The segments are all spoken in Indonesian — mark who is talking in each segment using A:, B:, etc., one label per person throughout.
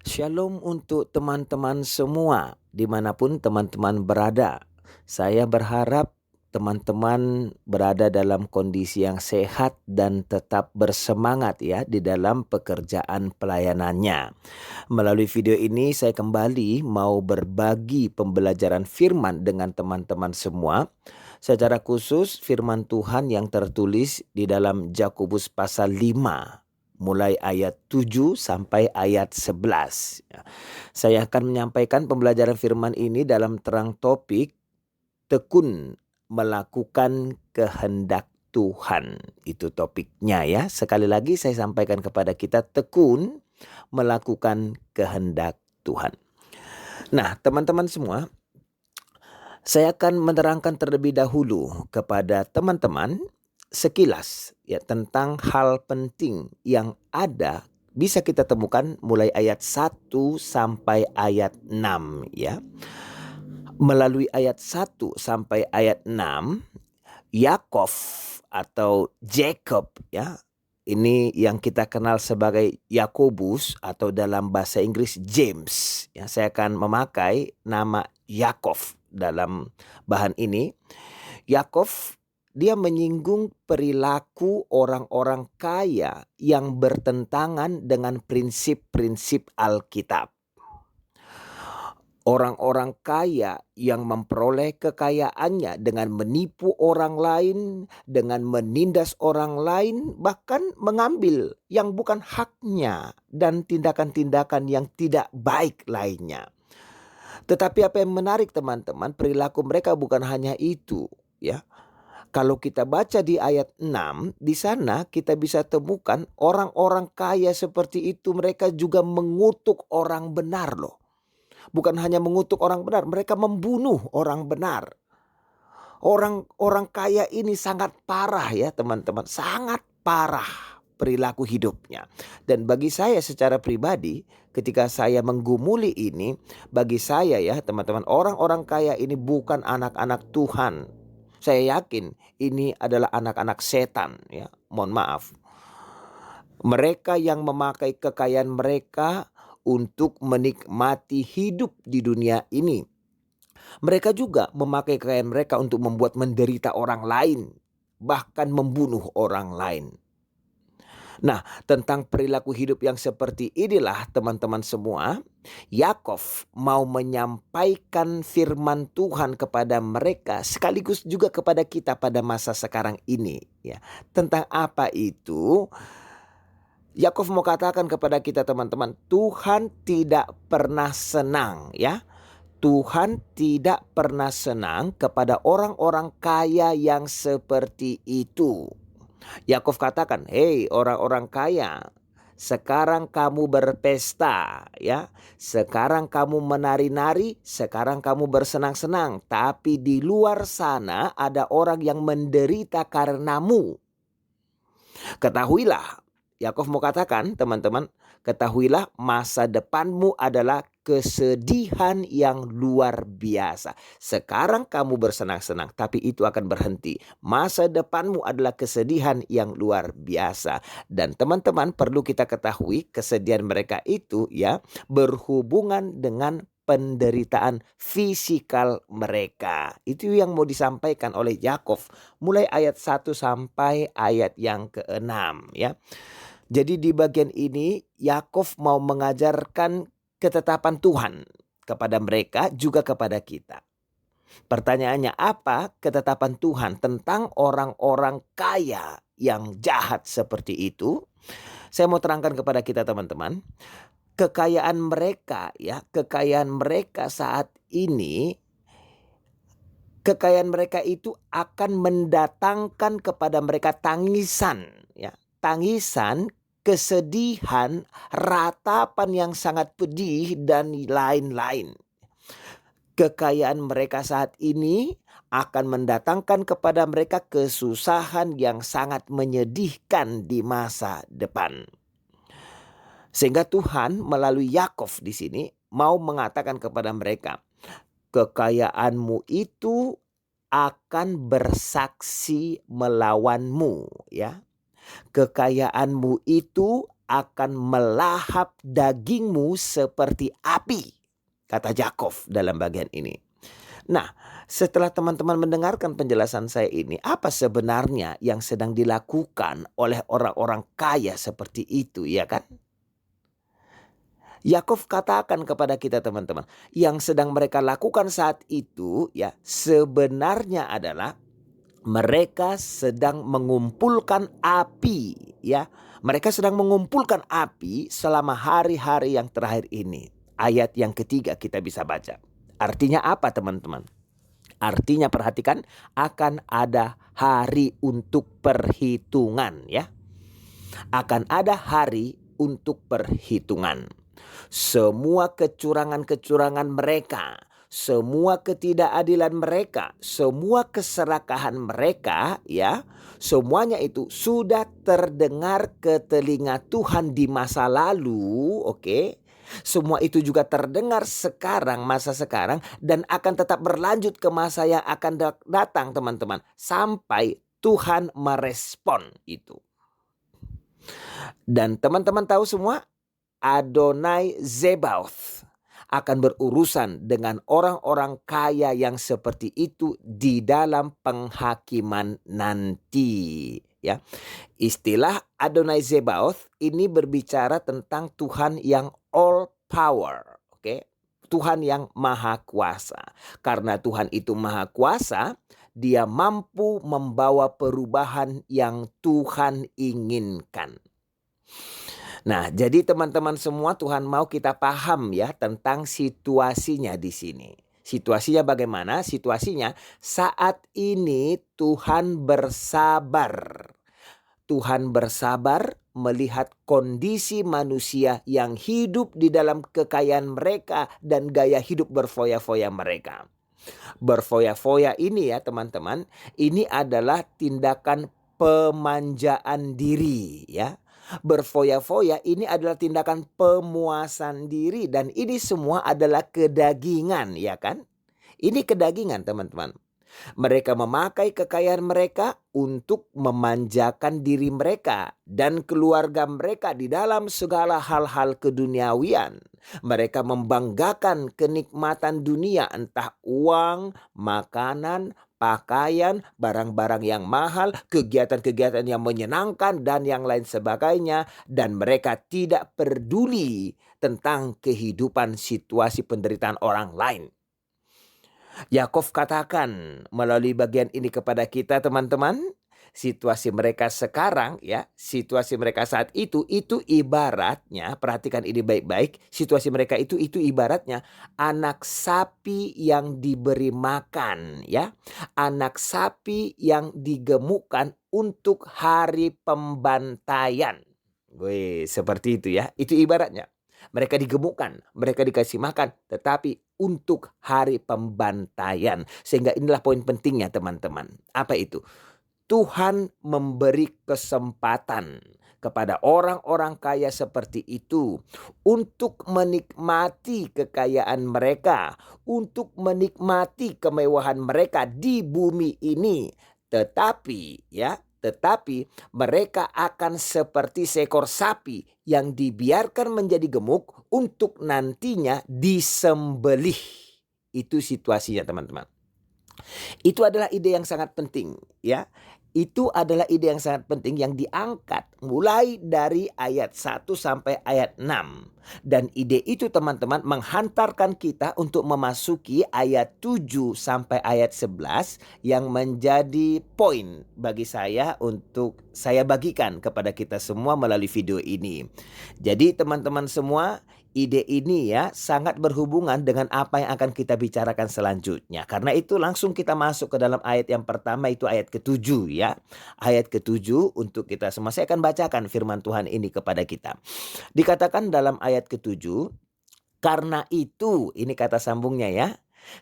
A: Shalom untuk teman-teman semua, dimanapun teman-teman berada. Saya berharap teman-teman berada dalam kondisi yang sehat dan tetap bersemangat ya di dalam pekerjaan pelayanannya. Melalui video ini saya kembali mau berbagi pembelajaran firman dengan teman-teman semua. Secara khusus firman Tuhan yang tertulis di dalam Yakobus pasal 5 mulai ayat 7 sampai ayat 11. Ya. Saya akan menyampaikan pembelajaran firman ini dalam terang topik tekun melakukan kehendak Tuhan. Itu topiknya ya. Sekali lagi saya sampaikan kepada kita tekun melakukan kehendak Tuhan. Nah, teman-teman semua, saya akan menerangkan terlebih dahulu kepada teman-teman sekilas ya tentang hal penting yang ada bisa kita temukan mulai ayat 1 sampai ayat 6 ya. Melalui ayat 1 sampai ayat 6, Yakov atau Jacob ya. Ini yang kita kenal sebagai Yakobus atau dalam bahasa Inggris James. Ya, saya akan memakai nama Yakov dalam bahan ini. Yakov dia menyinggung perilaku orang-orang kaya yang bertentangan dengan prinsip-prinsip Alkitab. Orang-orang kaya yang memperoleh kekayaannya dengan menipu orang lain, dengan menindas orang lain, bahkan mengambil yang bukan haknya dan tindakan-tindakan yang tidak baik lainnya. Tetapi apa yang menarik teman-teman, perilaku mereka bukan hanya itu, ya. Kalau kita baca di ayat 6, di sana kita bisa temukan orang-orang kaya seperti itu mereka juga mengutuk orang benar loh. Bukan hanya mengutuk orang benar, mereka membunuh orang benar. Orang kaya ini sangat parah ya teman-teman, sangat parah perilaku hidupnya. Dan bagi saya secara pribadi, ketika saya menggumuli ini, bagi saya ya teman-teman, orang-orang kaya ini bukan anak-anak Tuhan. Saya yakin ini adalah anak-anak setan ya, mohon maaf. Mereka yang memakai kekayaan mereka untuk menikmati hidup di dunia ini. Mereka juga memakai kekayaan mereka untuk membuat menderita orang lain, bahkan membunuh orang lain. Nah, tentang perilaku hidup yang seperti inilah teman-teman semua, Yakov mau menyampaikan firman Tuhan kepada mereka sekaligus juga kepada kita pada masa sekarang ini ya. Tentang apa itu? Yakov mau katakan kepada kita teman-teman, Tuhan tidak pernah senang ya. Tuhan tidak pernah senang kepada orang-orang kaya yang seperti itu. Yakov katakan, "Hei orang-orang kaya, sekarang kamu berpesta ya. Sekarang kamu menari-nari, sekarang kamu bersenang-senang, tapi di luar sana ada orang yang menderita karenamu. Ketahuilah," Yakov mau katakan teman-teman, ketahuilah masa depanmu adalah kesedihan yang luar biasa. Sekarang kamu bersenang-senang, tapi itu akan berhenti. Masa depanmu adalah kesedihan yang luar biasa. Dan teman-teman perlu kita ketahui kesedihan mereka itu ya berhubungan dengan penderitaan fisikal mereka. Itu yang mau disampaikan oleh Yakov mulai ayat 1 sampai ayat yang ke-6 ya. Jadi di bagian ini Yakov mau mengajarkan ketetapan Tuhan kepada mereka juga kepada kita. Pertanyaannya apa ketetapan Tuhan tentang orang-orang kaya yang jahat seperti itu? Saya mau terangkan kepada kita teman-teman. Kekayaan mereka ya, kekayaan mereka saat ini, kekayaan mereka itu akan mendatangkan kepada mereka tangisan ya, tangisan, kesedihan, ratapan yang sangat pedih dan lain-lain. Kekayaan mereka saat ini akan mendatangkan kepada mereka kesusahan yang sangat menyedihkan di masa depan. Sehingga Tuhan melalui Yakov di sini mau mengatakan kepada mereka, kekayaanmu itu akan bersaksi melawanmu ya. Kekayaanmu itu akan melahap dagingmu seperti api, kata Yakov dalam bagian ini. Nah, setelah teman-teman mendengarkan penjelasan saya ini, apa sebenarnya yang sedang dilakukan oleh orang-orang kaya seperti itu, ya kan? Yakov katakan kepada kita teman-teman, yang sedang mereka lakukan saat itu ya sebenarnya adalah mereka sedang mengumpulkan api ya. Mereka sedang mengumpulkan api selama hari-hari yang terakhir ini. Ayat yang ketiga kita bisa baca. Artinya apa teman-teman? Artinya perhatikan, akan ada hari untuk perhitungan ya. Akan ada hari untuk perhitungan. Semua kecurangan-kecurangan mereka, semua ketidakadilan mereka, semua keserakahan mereka ya, semuanya itu sudah terdengar ke telinga Tuhan di masa lalu, oke? Semua itu juga terdengar sekarang, masa sekarang, dan akan tetap berlanjut ke masa yang akan datang teman-teman, sampai Tuhan merespon itu. Dan teman-teman tahu semua, Adonai Zebaoth akan berurusan dengan orang-orang kaya yang seperti itu di dalam penghakiman nanti ya. Istilah Adonai Zebaoth ini berbicara tentang Tuhan yang all power, oke? Tuhan yang maha kuasa. Karena Tuhan itu maha kuasa, dia mampu membawa perubahan yang Tuhan inginkan. Nah, jadi teman-teman semua, Tuhan mau kita paham ya tentang situasinya di sini. Situasinya bagaimana? Situasinya saat ini Tuhan bersabar. Tuhan bersabar melihat kondisi manusia yang hidup di dalam kekayaan mereka dan gaya hidup berfoya-foya mereka. Berfoya-foya ini ya teman-teman, ini adalah tindakan pemanjaan diri ya. Berfoya-foya ini adalah tindakan pemuasan diri, dan ini semua adalah kedagingan ya kan? Ini kedagingan teman-teman. Mereka memakai kekayaan mereka untuk memanjakan diri mereka dan keluarga mereka di dalam segala hal-hal keduniawian. Mereka membanggakan kenikmatan dunia, entah uang, makanan, pakaian, barang-barang yang mahal, kegiatan-kegiatan yang menyenangkan, dan yang lain sebagainya. Dan mereka tidak peduli tentang kehidupan situasi penderitaan orang lain. Yakov katakan melalui bagian ini kepada kita teman-teman, situasi mereka sekarang ya, situasi mereka saat itu ibaratnya, perhatikan ini baik-baik, situasi mereka itu ibaratnya anak sapi yang diberi makan ya, anak sapi yang digemukkan untuk hari pembantaian. Wih, seperti itu ya, itu ibaratnya. Mereka digemukkan, mereka dikasih makan, tetapi untuk hari pembantaian. Sehingga inilah poin pentingnya teman-teman. Apa itu? Tuhan memberi kesempatan kepada orang-orang kaya seperti itu untuk menikmati kekayaan mereka, untuk menikmati kemewahan mereka di bumi ini. Tetapi mereka akan seperti seekor sapi yang dibiarkan menjadi gemuk untuk nantinya disembelih. Itu situasinya teman-teman. Itu adalah ide yang sangat penting ya. Itu adalah ide yang sangat penting yang diangkat mulai dari ayat 1 sampai ayat 6. Dan ide itu teman-teman menghantarkan kita untuk memasuki ayat 7 sampai ayat 11 yang menjadi poin bagi saya untuk saya bagikan kepada kita semua melalui video ini. Jadi teman-teman semua, ide ini ya sangat berhubungan dengan apa yang akan kita bicarakan selanjutnya. Karena itu langsung kita masuk ke dalam ayat yang pertama, itu ayat ke-7 ya. Ayat ke-7 untuk kita semua. Saya akan bacakan firman Tuhan ini kepada kita. Dikatakan dalam ayat ke-7, karena itu, ini kata sambungnya ya.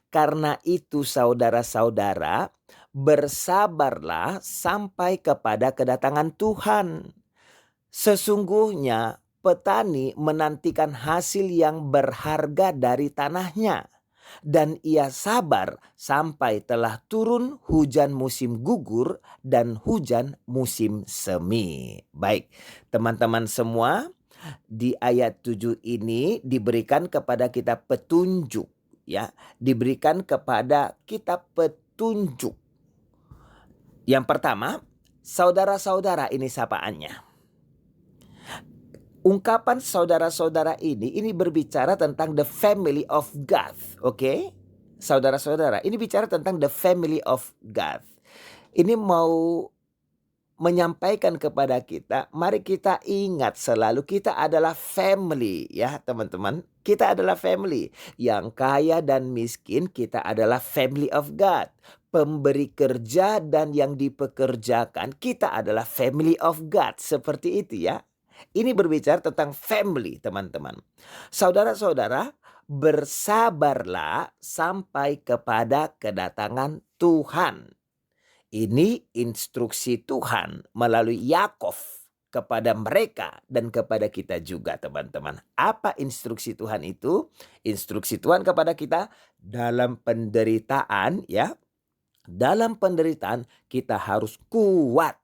A: Karena itu saudara-saudara, bersabarlah sampai kepada kedatangan Tuhan. Sesungguhnya petani menantikan hasil yang berharga dari tanahnya. Dan ia sabar sampai telah turun hujan musim gugur dan hujan musim semi. Baik, teman-teman semua, di ayat 7 ini diberikan kepada kita petunjuk, ya. Diberikan kepada kita petunjuk. Yang pertama, saudara-saudara ini sapaannya. Ungkapan saudara-saudara ini berbicara tentang the family of God, oke? Saudara-saudara, ini bicara tentang the family of God. Ini mau menyampaikan kepada kita, mari kita ingat selalu kita adalah family, ya teman-teman. Kita adalah family. Yang kaya dan miskin, kita adalah family of God. Pemberi kerja dan yang dipekerjakan, kita adalah family of God. Seperti itu ya. Ini berbicara tentang family, teman-teman. Saudara-saudara, bersabarlah sampai kepada kedatangan Tuhan. Ini instruksi Tuhan melalui Yakov kepada mereka dan kepada kita juga, teman-teman. Apa instruksi Tuhan itu? Instruksi Tuhan kepada kita dalam penderitaan, ya. Dalam penderitaan kita harus kuat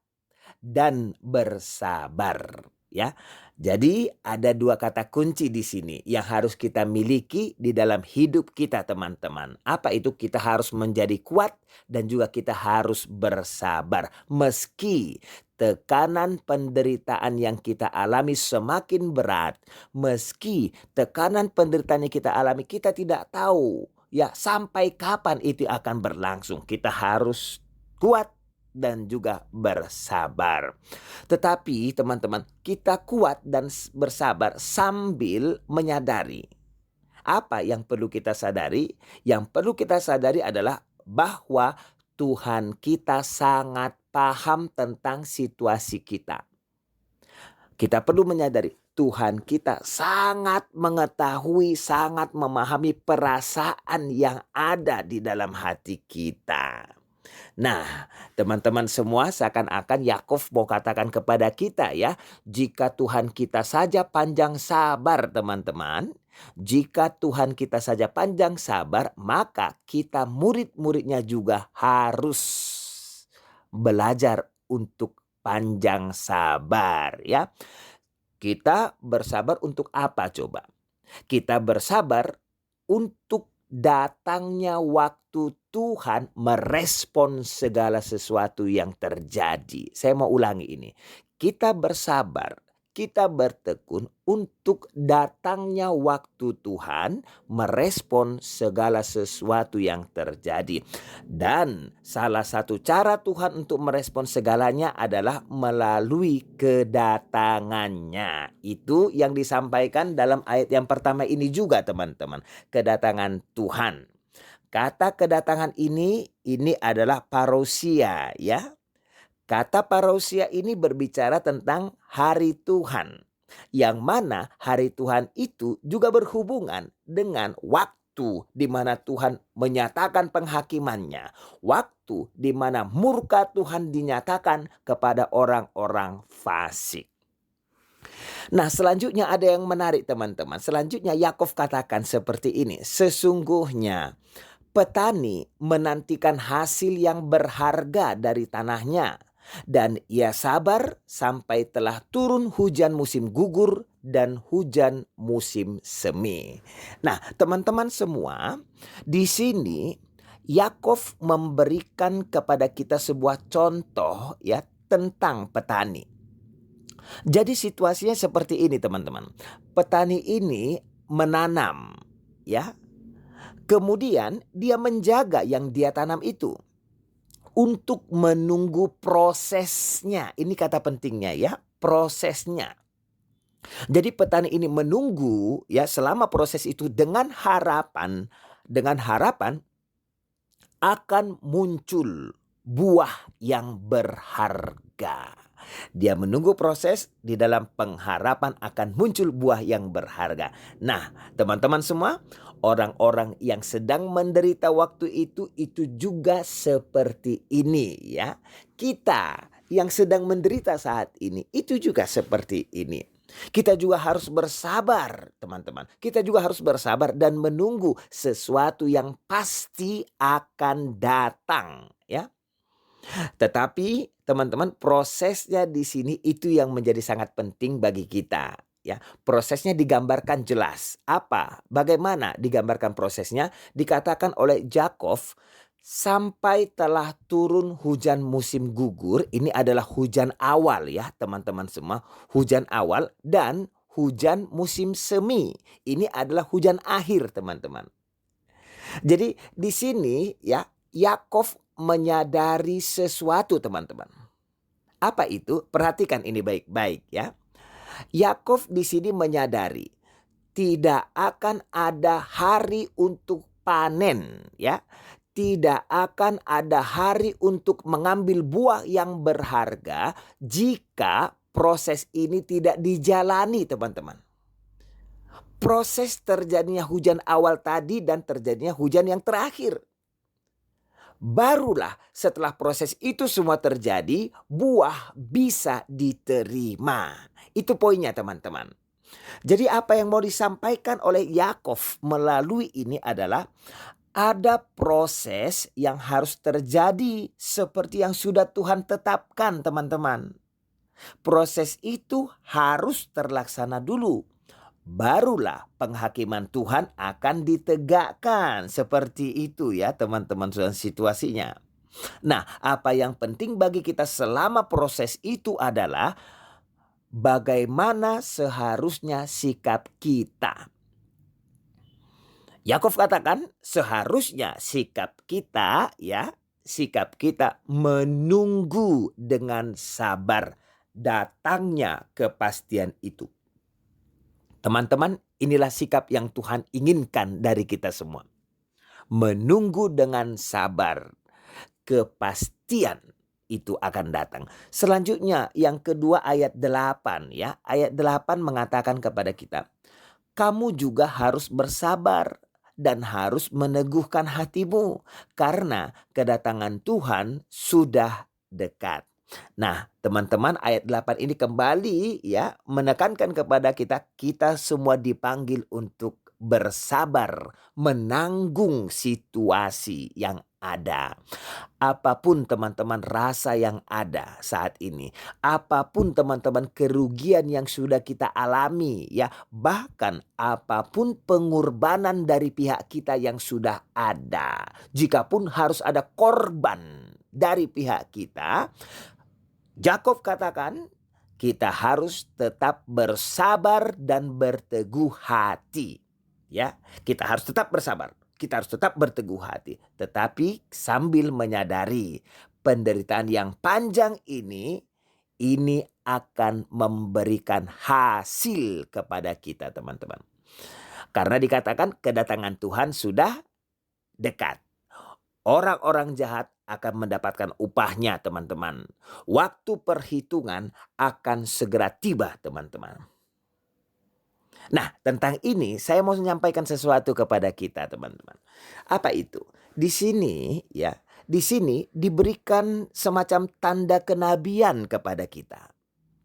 A: dan bersabar, ya. Jadi ada dua kata kunci di sini yang harus kita miliki di dalam hidup kita, teman-teman. Apa itu? Kita harus menjadi kuat dan juga kita harus bersabar. Meski tekanan penderitaan yang kita alami semakin berat, meski tekanan penderitaan yang kita alami kita tidak tahu ya sampai kapan itu akan berlangsung. Kita harus kuat dan juga bersabar. Tetapi teman-teman, kita kuat dan bersabar sambil menyadari. Apa yang perlu kita sadari? Yang perlu kita sadari adalah bahwa Tuhan kita sangat paham tentang situasi kita. Kita perlu menyadari Tuhan kita sangat mengetahui, sangat memahami perasaan yang ada di dalam hati kita. Nah, teman-teman semua, seakan-akan Yakov mau katakan kepada kita ya, jika Tuhan kita saja panjang sabar, teman-teman. Jika Tuhan kita saja panjang sabar, maka kita murid-muridnya juga harus belajar untuk panjang sabar ya. Kita bersabar untuk apa coba? Kita bersabar untuk datangnya waktu Tuhan merespon segala sesuatu yang terjadi. Saya mau ulangi ini. Kita bersabar, kita bertekun untuk datangnya waktu Tuhan merespon segala sesuatu yang terjadi. Dan salah satu cara Tuhan untuk merespon segalanya adalah melalui kedatangannya. Itu yang disampaikan dalam ayat yang pertama ini juga, teman-teman. Kedatangan Tuhan. Kata kedatangan ini adalah parousia ya. Kata parousia ini berbicara tentang hari Tuhan. Yang mana hari Tuhan itu juga berhubungan dengan waktu di mana Tuhan menyatakan penghakimannya. Waktu di mana murka Tuhan dinyatakan kepada orang-orang fasik. Nah, selanjutnya ada yang menarik, teman-teman. Selanjutnya Yakov katakan seperti ini. Sesungguhnya petani menantikan hasil yang berharga dari tanahnya. Dan ia sabar sampai telah turun hujan musim gugur dan hujan musim semi. Nah, teman-teman semua, di sini Yakov memberikan kepada kita sebuah contoh ya tentang petani. Jadi situasinya seperti ini, teman-teman. Petani ini menanam ya. Kemudian dia menjaga yang dia tanam itu. Untuk menunggu prosesnya. Ini kata pentingnya ya, prosesnya. Jadi petani ini menunggu ya selama proses itu dengan harapan akan muncul buah yang berharga. Dia menunggu proses di dalam pengharapan akan muncul buah yang berharga. Nah, teman-teman semua, orang-orang yang sedang menderita waktu itu juga seperti ini ya. Kita yang sedang menderita saat ini itu juga seperti ini. Kita juga harus bersabar, teman-teman. Kita juga harus bersabar dan menunggu sesuatu yang pasti akan datang, ya. Tetapi teman-teman, prosesnya di sini itu yang menjadi sangat penting bagi kita, ya. Prosesnya digambarkan jelas. Apa? Bagaimana digambarkan prosesnya? Dikatakan oleh Yakov, sampai telah turun hujan musim gugur. Ini adalah hujan awal, ya teman-teman semua. Hujan awal dan hujan musim semi. Ini adalah hujan akhir, teman-teman. Jadi di sini, ya, Yakov menyadari sesuatu, teman-teman. Apa itu? Perhatikan ini baik-baik, ya. Yakov di sini menyadari tidak akan ada hari untuk panen, ya. Tidak akan ada hari untuk mengambil buah yang berharga jika proses ini tidak dijalani, teman-teman. Proses terjadinya hujan awal tadi dan terjadinya hujan yang terakhir. Barulah setelah proses itu semua terjadi, buah bisa diterima. Itu poinnya, teman-teman. Jadi apa yang mau disampaikan oleh Yakov melalui ini adalah ada proses yang harus terjadi seperti yang sudah Tuhan tetapkan, teman-teman. Proses itu harus terlaksana dulu. Barulah penghakiman Tuhan akan ditegakkan. Seperti itu, ya teman-teman, situasinya. Nah, apa yang penting bagi kita selama proses itu adalah bagaimana seharusnya sikap kita. Yakov katakan seharusnya sikap kita, ya, sikap kita menunggu dengan sabar datangnya kepastian itu. Teman-teman, inilah sikap yang Tuhan inginkan dari kita semua. Menunggu dengan sabar, kepastian itu akan datang. Selanjutnya yang kedua ayat 8, ya. Ayat 8 mengatakan kepada kita, kamu juga harus bersabar dan harus meneguhkan hatimu karena kedatangan Tuhan sudah dekat. Nah, teman-teman, ayat 8 ini kembali, ya, menekankan kepada kita semua dipanggil untuk bersabar, menanggung situasi yang ada. Apapun teman-teman rasa yang ada saat ini, apapun teman-teman kerugian yang sudah kita alami, ya, bahkan apapun pengorbanan dari pihak kita yang sudah ada, jikapun harus ada korban dari pihak kita, Yakov katakan kita harus tetap bersabar dan berteguh hati. Ya, kita harus tetap bersabar. Kita harus tetap berteguh hati. Tetapi sambil menyadari penderitaan yang panjang ini akan memberikan hasil kepada kita, teman-teman. Karena dikatakan kedatangan Tuhan sudah dekat. Orang-orang jahat akan mendapatkan upahnya, teman-teman. Waktu perhitungan akan segera tiba, teman-teman. Nah, tentang ini saya mau menyampaikan sesuatu kepada kita, teman-teman. Apa itu? Di sini, ya, di sini diberikan semacam tanda kenabian kepada kita.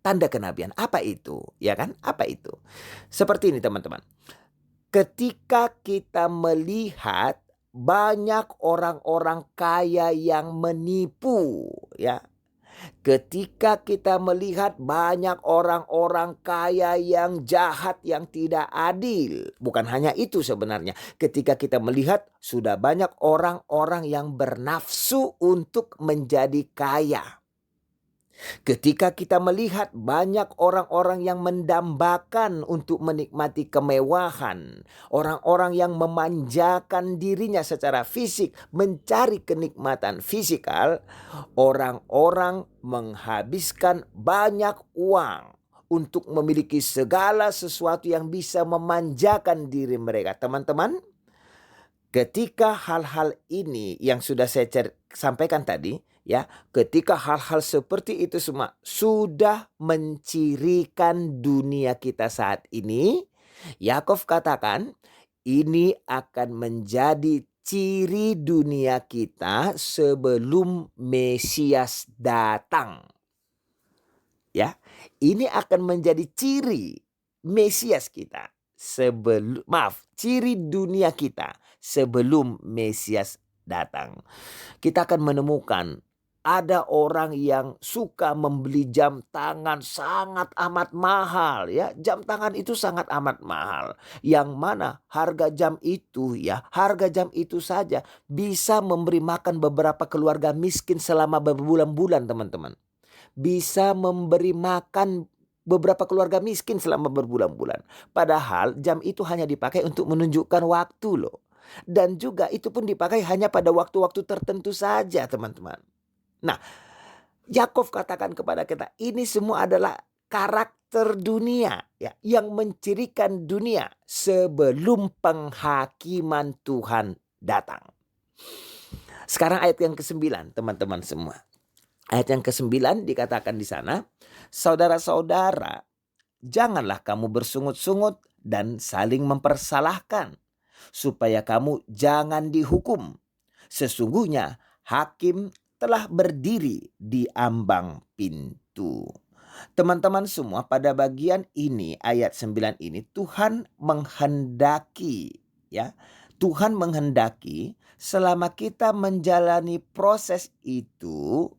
A: Tanda kenabian, apa itu? Ya kan? Apa itu? Seperti ini, teman-teman. Ketika kita melihat banyak orang-orang kaya yang menipu, ya. Ketika kita melihat banyak orang-orang kaya yang jahat, yang tidak adil. Bukan hanya itu sebenarnya. Ketika kita melihat sudah banyak orang-orang yang bernafsu untuk menjadi kaya. Ketika kita melihat banyak orang-orang yang mendambakan untuk menikmati kemewahan, orang-orang yang memanjakan dirinya secara fisik, mencari kenikmatan fisikal, orang-orang menghabiskan banyak uang untuk memiliki segala sesuatu yang bisa memanjakan diri mereka. Teman-teman, ketika hal-hal ini yang sudah saya sampaikan tadi, ya, ketika hal-hal seperti itu semua sudah mencirikan dunia kita saat ini, Yakov katakan ini akan menjadi ciri dunia kita sebelum Mesias datang. Ya, Ini akan menjadi ciri Mesias kita. Ciri dunia kita sebelum Mesias datang. Kita akan menemukan ada orang yang suka membeli jam tangan sangat amat mahal ya. Jam tangan itu sangat amat mahal. Yang mana harga jam itu saja bisa memberi makan beberapa keluarga miskin selama berbulan-bulan, teman-teman. Bisa memberi makan beberapa keluarga miskin selama berbulan-bulan. Padahal jam itu hanya dipakai untuk menunjukkan waktu loh. Dan juga itu pun dipakai hanya pada waktu-waktu tertentu saja, teman-teman. Nah, Yakov katakan kepada kita, ini semua adalah karakter dunia ya, yang mencirikan dunia sebelum penghakiman Tuhan datang. Sekarang ayat yang ke-9, teman-teman semua. Ayat yang ke-9 dikatakan di sana, saudara-saudara, janganlah kamu bersungut-sungut dan saling mempersalahkan, supaya kamu jangan dihukum. Sesungguhnya hakim telah berdiri di ambang pintu. Teman-teman semua, pada bagian ini ayat 9 ini Tuhan menghendaki ya. Tuhan menghendaki selama kita menjalani proses itu,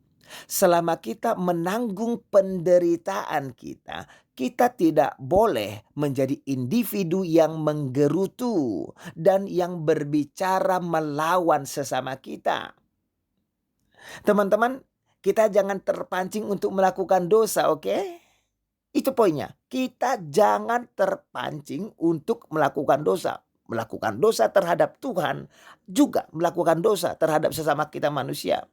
A: selama kita menanggung penderitaan kita, kita tidak boleh menjadi individu yang menggerutu dan yang berbicara melawan sesama kita. Teman-teman, kita jangan terpancing untuk melakukan dosa, oke? Itu poinnya. Kita jangan terpancing untuk melakukan dosa. Melakukan dosa terhadap Tuhan, juga melakukan dosa terhadap sesama kita manusia.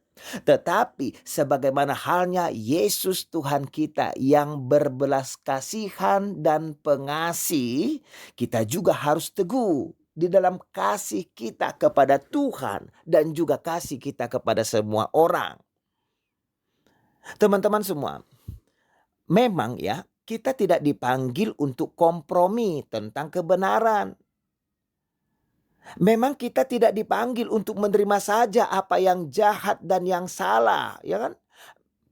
A: Tetapi sebagaimana halnya Yesus Tuhan kita yang berbelas kasihan dan pengasih, kita juga harus teguh di dalam kasih kita kepada Tuhan dan juga kasih kita kepada semua orang. Teman-teman semua, memang ya, kita tidak dipanggil untuk kompromi tentang kebenaran. Memang kita tidak dipanggil untuk menerima saja apa yang jahat dan yang salah, ya kan?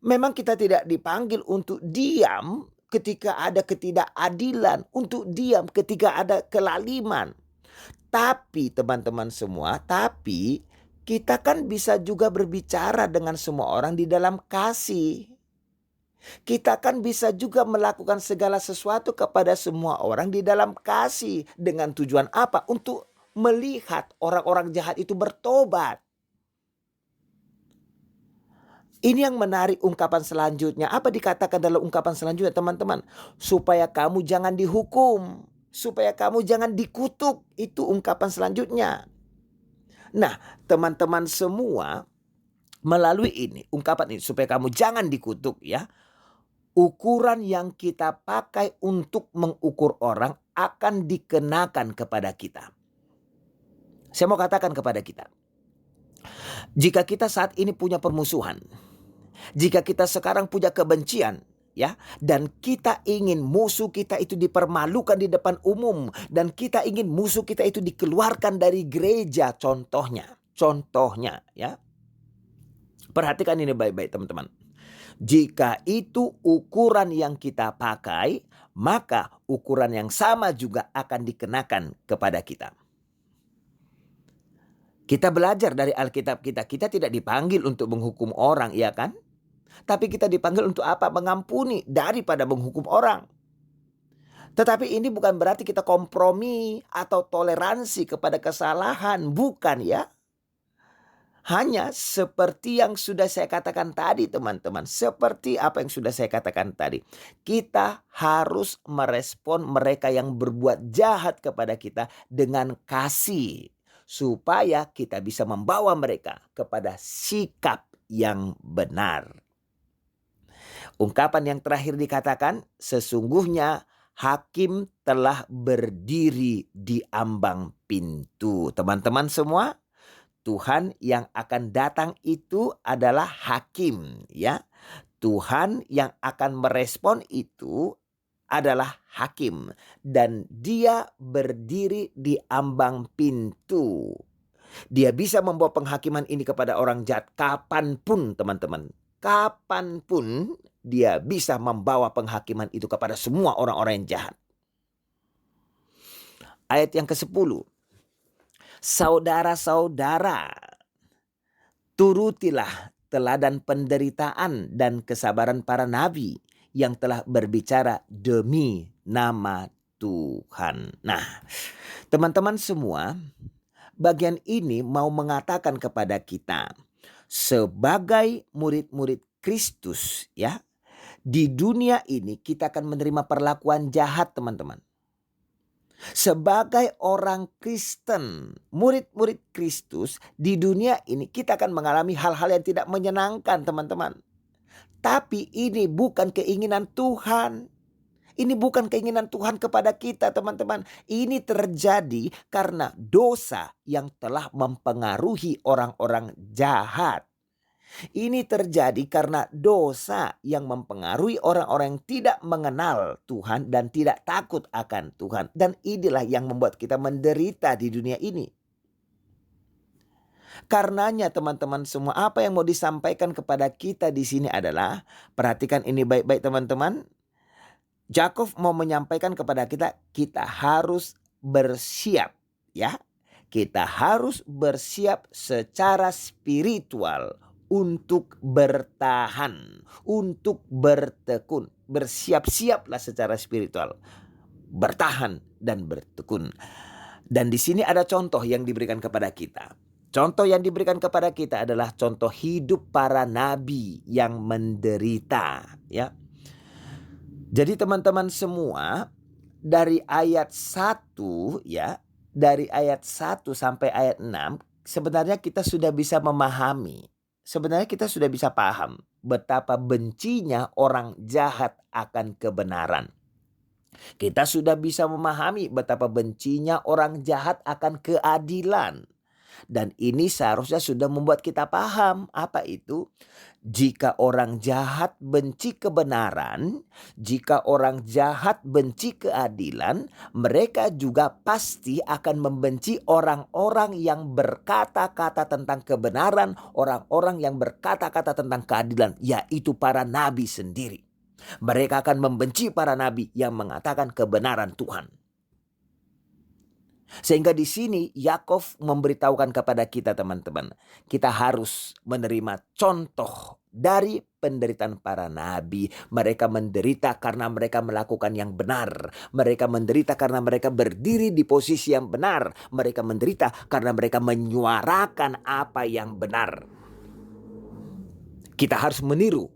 A: Memang kita tidak dipanggil untuk diam ketika ada ketidakadilan, untuk diam ketika ada kelaliman. Tapi teman-teman semua, kita kan bisa juga berbicara dengan semua orang di dalam kasih. Kita kan bisa juga melakukan segala sesuatu kepada semua orang di dalam kasih. Dengan tujuan apa? Untuk melihat orang-orang jahat itu bertobat. Ini yang menarik ungkapan selanjutnya. Apa dikatakan dalam ungkapan selanjutnya, teman-teman? Supaya kamu jangan dihukum. Supaya kamu jangan dikutuk. Itu ungkapan selanjutnya. Nah, teman-teman semua, melalui ini, ungkapan ini, supaya kamu jangan dikutuk ya. Ukuran yang kita pakai untuk mengukur orang akan dikenakan kepada kita. Saya mau katakan kepada kita, jika kita saat ini punya permusuhan, jika kita sekarang punya kebencian, ya, dan kita ingin musuh kita itu dipermalukan di depan umum, dan kita ingin musuh kita itu dikeluarkan dari gereja, contohnya, ya. Perhatikan ini baik-baik, teman-teman. Jika itu ukuran yang kita pakai, maka ukuran yang sama juga akan dikenakan kepada kita. Kita belajar dari Alkitab kita tidak dipanggil untuk menghukum orang, ya kan? Tapi kita dipanggil untuk apa? Mengampuni daripada menghukum orang. Tetapi ini bukan berarti kita kompromi atau toleransi kepada kesalahan. Bukan ya. Hanya seperti yang sudah saya katakan tadi, teman-teman. Seperti apa yang sudah saya katakan tadi. Kita harus merespon mereka yang berbuat jahat kepada kita dengan kasih. Supaya kita bisa membawa mereka kepada sikap yang benar. Ungkapan yang terakhir dikatakan, sesungguhnya hakim telah berdiri di ambang pintu. Teman-teman semua, Tuhan yang akan datang itu adalah hakim, ya. Tuhan yang akan merespon itu adalah hakim, dan dia berdiri di ambang pintu. Dia bisa membawa penghakiman ini kepada orang jahat kapanpun, teman-teman. Kapanpun dia bisa membawa penghakiman itu kepada semua orang-orang yang jahat. Ayat yang ke-10. Saudara-saudara, turutilah teladan penderitaan dan kesabaran para nabi yang telah berbicara demi nama Tuhan. Nah, teman-teman semua, bagian ini mau mengatakan kepada kita sebagai murid-murid Kristus, ya, di dunia ini kita akan menerima perlakuan jahat, teman-teman. Sebagai orang Kristen, murid-murid Kristus di dunia ini kita akan mengalami hal-hal yang tidak menyenangkan, teman-teman. Tapi ini bukan keinginan Tuhan. Ini bukan keinginan Tuhan kepada kita, teman-teman. Ini terjadi karena dosa yang telah mempengaruhi orang-orang jahat. Ini terjadi karena dosa yang mempengaruhi orang-orang yang tidak mengenal Tuhan dan tidak takut akan Tuhan. Dan inilah yang membuat kita menderita di dunia ini. Karenanya teman-teman semua, apa yang mau disampaikan kepada kita di sini adalah, perhatikan ini baik-baik teman-teman. Yakov mau menyampaikan kepada kita, kita harus bersiap, ya. Kita harus bersiap secara spiritual untuk bertahan, untuk bertekun. Bersiap-siaplah secara spiritual, bertahan dan bertekun. Dan di sini ada contoh yang diberikan kepada kita. Contoh yang diberikan kepada kita adalah contoh hidup para nabi yang menderita, ya. Jadi teman-teman semua, dari ayat 1, ya, dari ayat 1 sampai ayat 6, sebenarnya kita sudah bisa memahami. Sebenarnya kita sudah bisa paham betapa bencinya orang jahat akan kebenaran. Kita sudah bisa memahami betapa bencinya orang jahat akan keadilan. Dan ini seharusnya sudah membuat kita paham apa itu. Jika orang jahat benci kebenaran, jika orang jahat benci keadilan, mereka juga pasti akan membenci orang-orang yang berkata-kata tentang kebenaran, orang-orang yang berkata-kata tentang keadilan, yaitu para nabi sendiri. Mereka akan membenci para nabi yang mengatakan kebenaran Tuhan. Sehingga di sini Yakov memberitahukan kepada kita teman-teman, kita harus menerima contoh dari penderitaan para nabi. Mereka menderita karena mereka melakukan yang benar. Mereka menderita karena mereka berdiri di posisi yang benar. Mereka menderita karena mereka menyuarakan apa yang benar. Kita harus meniru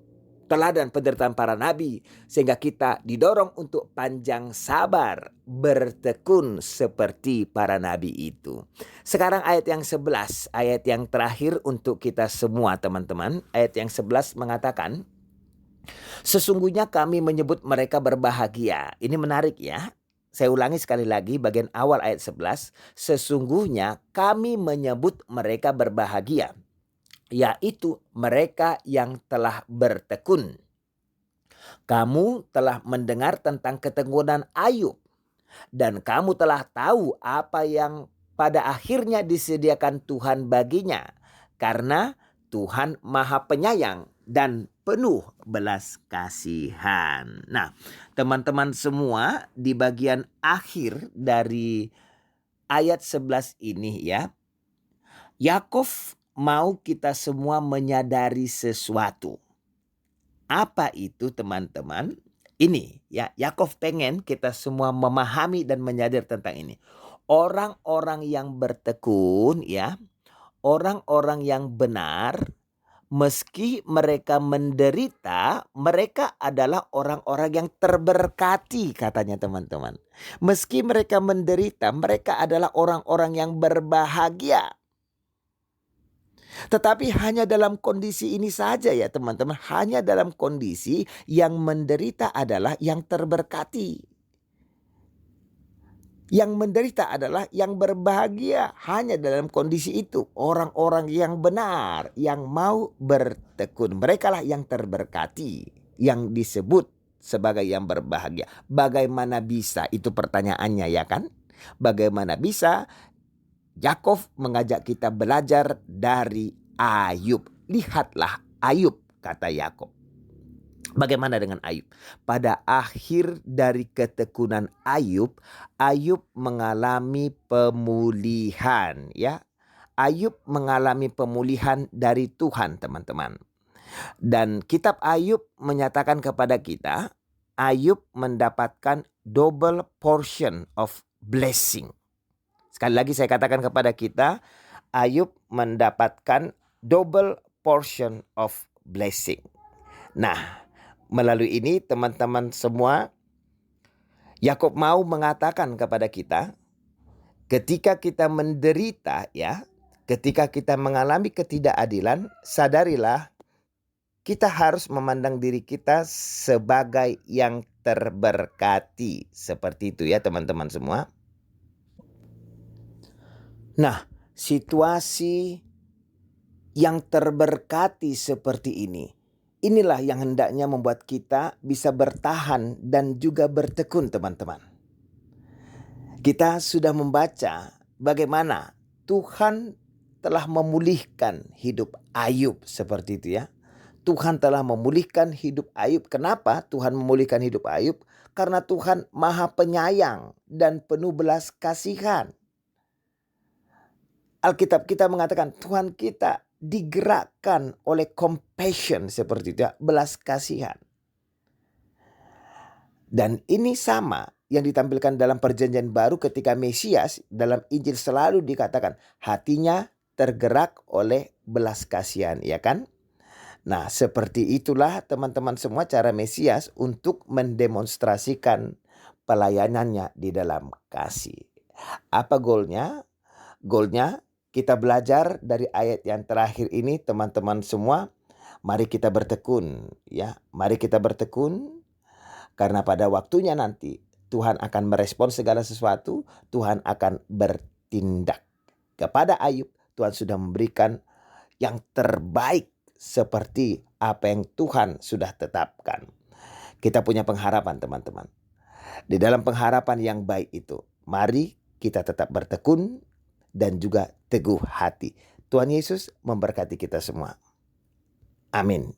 A: teladan penderitaan para nabi, sehingga kita didorong untuk panjang sabar, bertekun seperti para nabi itu. Sekarang ayat yang 11, ayat yang terakhir untuk kita semua teman-teman. Ayat yang 11 mengatakan, sesungguhnya kami menyebut mereka berbahagia. Ini menarik ya. Saya ulangi sekali lagi bagian awal ayat 11. Sesungguhnya kami menyebut mereka berbahagia, yaitu mereka yang telah bertekun. Kamu telah mendengar tentang ketekunan Ayub, dan kamu telah tahu apa yang pada akhirnya disediakan Tuhan baginya, karena Tuhan Maha Penyayang dan penuh belas kasihan. Nah, teman-teman semua, di bagian akhir dari ayat 11 ini ya, Yakov mau kita semua menyadari sesuatu. Apa itu teman-teman? Ini ya, Yakov pengen kita semua memahami dan menyadari tentang ini. Orang-orang yang bertekun ya, orang-orang yang benar, meski mereka menderita, mereka adalah orang-orang yang terberkati katanya teman-teman. Meski mereka menderita, mereka adalah orang-orang yang berbahagia. Tetapi hanya dalam kondisi ini saja ya teman-teman. Hanya dalam kondisi yang menderita adalah yang terberkati. Yang menderita adalah yang berbahagia. Hanya dalam kondisi itu. Orang-orang yang benar, yang mau bertekun, mereka lah yang terberkati, yang disebut sebagai yang berbahagia. Bagaimana bisa? Itu pertanyaannya ya kan? Bagaimana bisa? Yakov mengajak kita belajar dari Ayub. Lihatlah Ayub, kata Yakov. Bagaimana dengan Ayub? Pada akhir dari ketekunan Ayub, Ayub mengalami pemulihan, ya. Ayub mengalami pemulihan dari Tuhan, teman-teman. Dan kitab Ayub menyatakan kepada kita, Ayub mendapatkan double portion of blessing. Sekali lagi saya katakan kepada kita, Ayub mendapatkan double portion of blessing. Nah, melalui ini teman-teman semua, Yakub mau mengatakan kepada kita, ketika kita menderita, ya, ketika kita mengalami ketidakadilan, sadarilah kita harus memandang diri kita sebagai yang terberkati. Seperti itu ya teman-teman semua. Nah, situasi yang terberkati seperti ini, inilah yang hendaknya membuat kita bisa bertahan dan juga bertekun, teman-teman. Kita sudah membaca bagaimana Tuhan telah memulihkan hidup Ayub seperti itu ya. Tuhan telah memulihkan hidup Ayub. Kenapa Tuhan memulihkan hidup Ayub? Karena Tuhan Maha Penyayang dan penuh belas kasihan. Alkitab kita mengatakan Tuhan kita digerakkan oleh compassion seperti itu ya, belas kasihan. Dan ini sama yang ditampilkan dalam perjanjian baru ketika Mesias dalam Injil selalu dikatakan hatinya tergerak oleh belas kasihan, ya kan? Nah, seperti itulah teman-teman semua cara Mesias untuk mendemonstrasikan pelayanannya di dalam kasih. Apa goalnya? Goalnya kita belajar dari ayat yang terakhir ini, teman-teman semua. Mari kita bertekun, ya. Mari kita bertekun karena pada waktunya nanti Tuhan akan merespon segala sesuatu, Tuhan akan bertindak. Kepada Ayub, Tuhan sudah memberikan yang terbaik seperti apa yang Tuhan sudah tetapkan. Kita punya pengharapan, teman-teman. Di dalam pengharapan yang baik itu, mari kita tetap bertekun dan juga teguh hati. Tuhan Yesus memberkati kita semua. Amin.